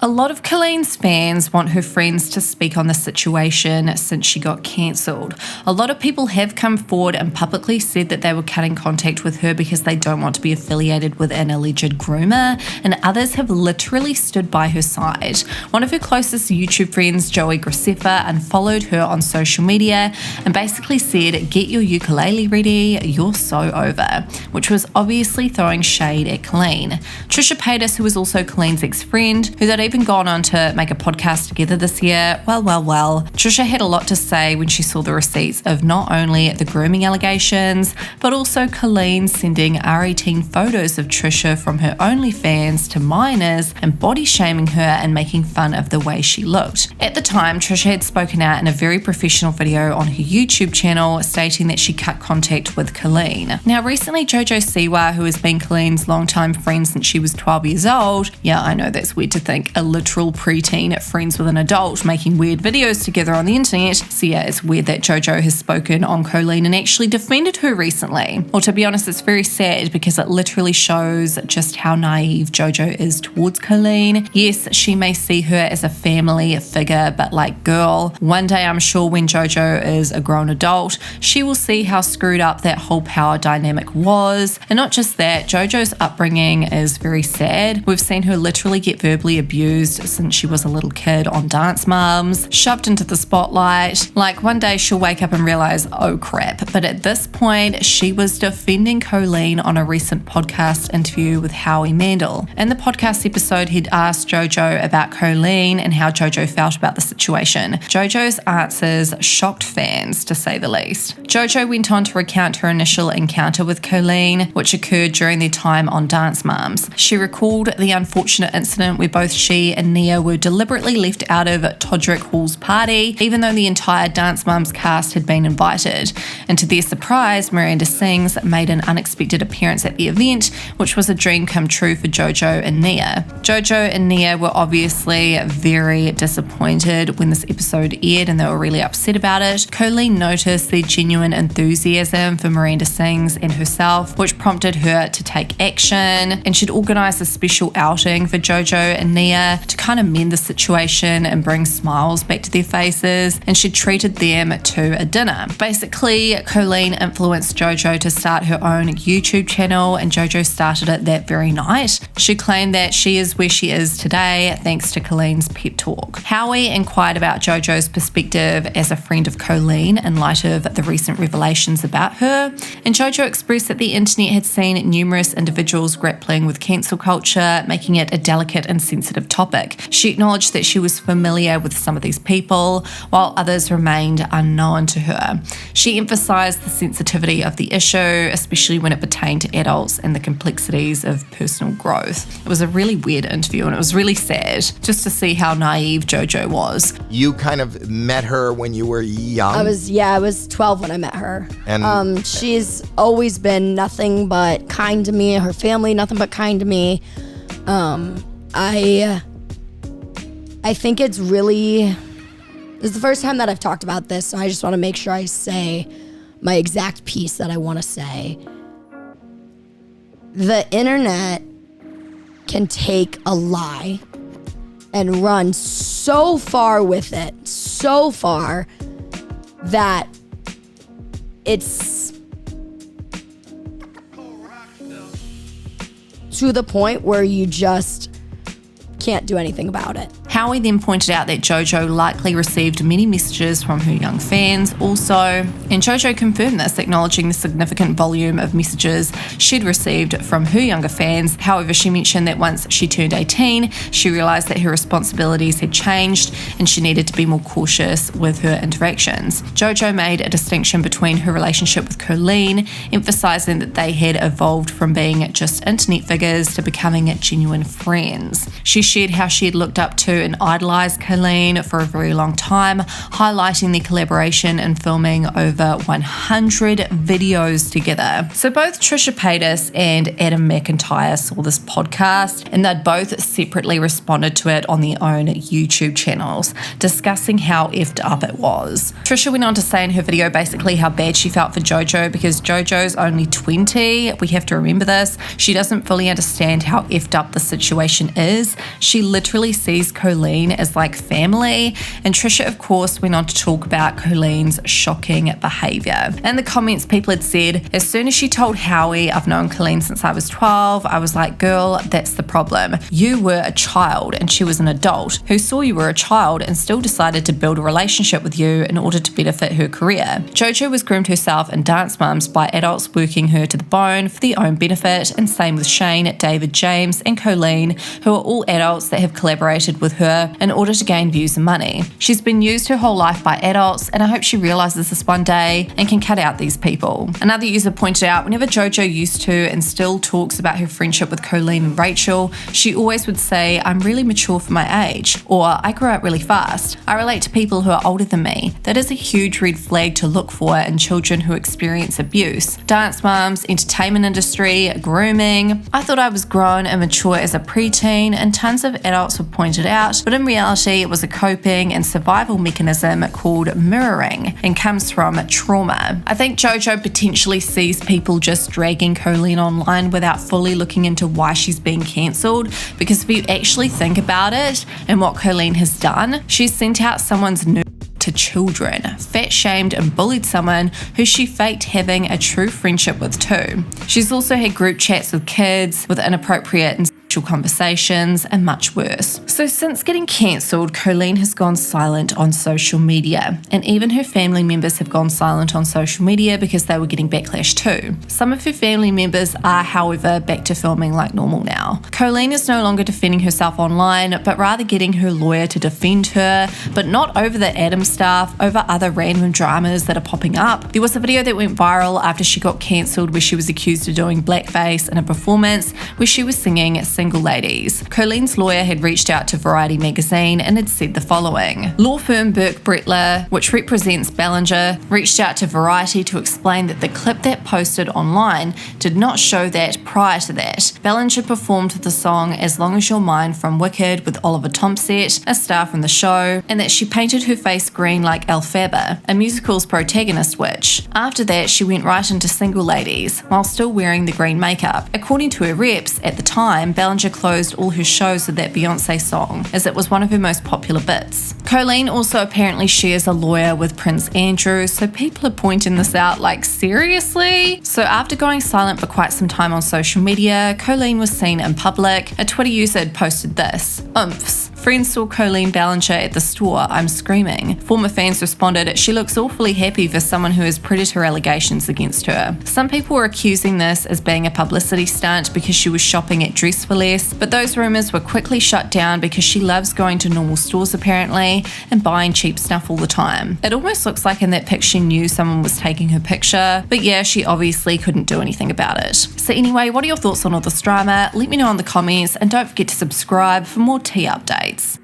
A lot of Colleen's fans want her friends to speak on the situation since she got cancelled. A lot of people have come forward and publicly said that they were cutting contact with her because they don't want to be affiliated with an alleged groomer, and others have literally stood by her side. One of her closest YouTube friends, Joey Siwa, unfollowed her on social media and basically said, "Get your ukulele ready, you're so over," which was obviously throwing shade at Colleen. Trisha Paytas, who was also Colleen's ex-friend, who they'd even gone on to make a podcast together this year. Well. Trisha had a lot to say when she saw the receipts of not only the grooming allegations, but also Colleen sending R18 photos of Trisha from her OnlyFans to minors and body shaming her and making fun of the way she looked. At the time, Trisha had spoken out in a very professional video on her YouTube channel stating that she cut contact with Colleen. Now, recently, Jojo Siwa, who has been Colleen's longtime friend since she was 12 years old, yeah, I know that's weird to think, a literal preteen friends with an adult making weird videos together on the internet. So yeah, it's weird that Jojo has spoken on Colleen and actually defended her recently. Well, to be honest, it's very sad because it literally shows just how naive Jojo is towards Colleen. Yes, she may see her as a family figure, but like, girl, one day I'm sure when Jojo is a grown adult, she will see how screwed up that whole power dynamic was. And not just that, Jojo's upbringing is very sad. We've seen her literally get verbally abused since she was a little kid on Dance Moms, shoved into the spotlight. Like, one day she'll wake up and realize, oh crap. But at this point, she was defending Colleen on a recent podcast interview with Howie Mandel. In the podcast episode, he'd asked Jojo about Colleen and how Jojo felt about the situation. Jojo's answers shocked fans, to say the least. Jojo went on to recount her initial encounter with Colleen, which occurred during their time on Dance Moms. She recalled the unfortunate incident where both she and Nia were deliberately left out of Todrick Hall's party, even though the entire Dance Moms cast had been invited. And to their surprise, Miranda Sings made an unexpected appearance at the event, which was a dream come true for Jojo and Nia. Jojo and Nia were obviously very disappointed when this episode aired, and they were really upset about it. Colleen noticed the genuine enthusiasm for Miranda Sings and herself, which prompted her to take action, and she'd organised a special outing for Jojo and Nia to kind of mend the situation and bring smiles back to their faces, and she treated them to a dinner. Basically, Colleen influenced Jojo to start her own YouTube channel, and Jojo started it that very night. She claimed that she is where she is today thanks to Colleen's pep talk. Howie inquired about Jojo's perspective as a friend of Colleen in light of the recent revelations about her, and Jojo expressed that the internet had seen numerous individuals grappling with cancel culture, making it a delicate and sensitive topic. She acknowledged that she was familiar with some of these people, while others remained unknown to her. She emphasised the sensitivity of the issue, especially when it pertained to adults and the complexities of personal growth. It was a really weird interview, and it was really sad just to see how naive Jojo was. You kind of met her when you were young? I was 12 when I met her. And she's always been nothing but kind to me, her family, nothing but kind to me. I think it's really, this is the first time that I've talked about this, so I just want to make sure I say my exact piece that I want to say. The internet can take a lie and run so far with it, so far that it's to the point where you just can't do anything about it. Howie then pointed out that Jojo likely received many messages from her young fans also, and Jojo confirmed this, acknowledging the significant volume of messages she'd received from her younger fans. However, she mentioned that once she turned 18, she realised that her responsibilities had changed and she needed to be more cautious with her interactions. Jojo made a distinction between her relationship with Colleen, emphasising that they had evolved from being just internet figures to becoming genuine friends. She shared how she had looked up to and idolised Colleen for a very long time, highlighting their collaboration and filming over 100 videos together. So both Trisha Paytas and Adam McIntyre saw this podcast, and they'd both separately responded to it on their own YouTube channels, discussing how effed up it was. Trisha went on to say in her video basically how bad she felt for Jojo because Jojo's only 20. We have to remember this. She doesn't fully understand how effed up the situation is. She literally sees Colleen as like family, and Trisha of course went on to talk about Colleen's shocking behaviour. In the comments, people had said, as soon as she told Howie, I've known Colleen since I was 12, I was like, girl, that's the problem. You were a child and she was an adult who saw you were a child and still decided to build a relationship with you in order to benefit her career. Jojo was groomed herself and dance mums by adults working her to the bone for their own benefit, and same with Shane, David, James and Colleen, who are all adults that have collaborated with her in order to gain views and money. She's been used her whole life by adults, and I hope she realises this one day and can cut out these people. Another user pointed out, whenever Jojo used to and still talks about her friendship with Colleen and Rachel, she always would say, I'm really mature for my age, or I grew up really fast. I relate to people who are older than me. That is a huge red flag to look for in children who experience abuse. Dance mums, entertainment industry, grooming. I thought I was grown and mature as a preteen, and tons of adults have pointed out, but in reality it was a coping and survival mechanism called mirroring and comes from trauma. I think Jojo potentially sees people just dragging Colleen online without fully looking into why she's being cancelled, because if you actually think about it and what Colleen has done, she's sent out someone's nude to children, fat shamed and bullied someone who she faked having a true friendship with too. She's also had group chats with kids with inappropriate and conversations and much worse. So since getting cancelled, Colleen has gone silent on social media, and even her family members have gone silent on social media because they were getting backlash too. Some of her family members are, however, back to filming like normal now. Colleen is no longer defending herself online, but rather getting her lawyer to defend her, but not over the Adam stuff, over other random dramas that are popping up. There was a video that went viral after she got cancelled where she was accused of doing blackface in a performance where she was singing Single Ladies. Colleen's lawyer had reached out to Variety magazine and had said the following. Law firm Burke Brettler, which represents Ballinger, reached out to Variety to explain that the clip that posted online did not show that prior to that, Ballinger performed the song As Long As You're Mine from Wicked with Oliver Tomset, a star from the show, and that she painted her face green like Elphaba, a musical's protagonist witch. After that, she went right into Single Ladies, while still wearing the green makeup. According to her reps, at the time, Ballinger closed all her shows with that Beyonce song, as it was one of her most popular bits. Colleen also apparently shares a lawyer with Prince Andrew, so people are pointing this out like, seriously? So after going silent for quite some time on social media, Colleen was seen in public. A Twitter user had posted this. Oomphs. Friends saw Colleen Ballinger at the store, I'm screaming. Former fans responded, she looks awfully happy for someone who has predator allegations against her. Some people were accusing this as being a publicity stunt because she was shopping at Dress for Less, but those rumours were quickly shut down because she loves going to normal stores apparently and buying cheap stuff all the time. It almost looks like in that pic she knew someone was taking her picture, but yeah, she obviously couldn't do anything about it. So anyway, what are your thoughts on all this drama? Let me know in the comments, and don't forget to subscribe for more tea updates.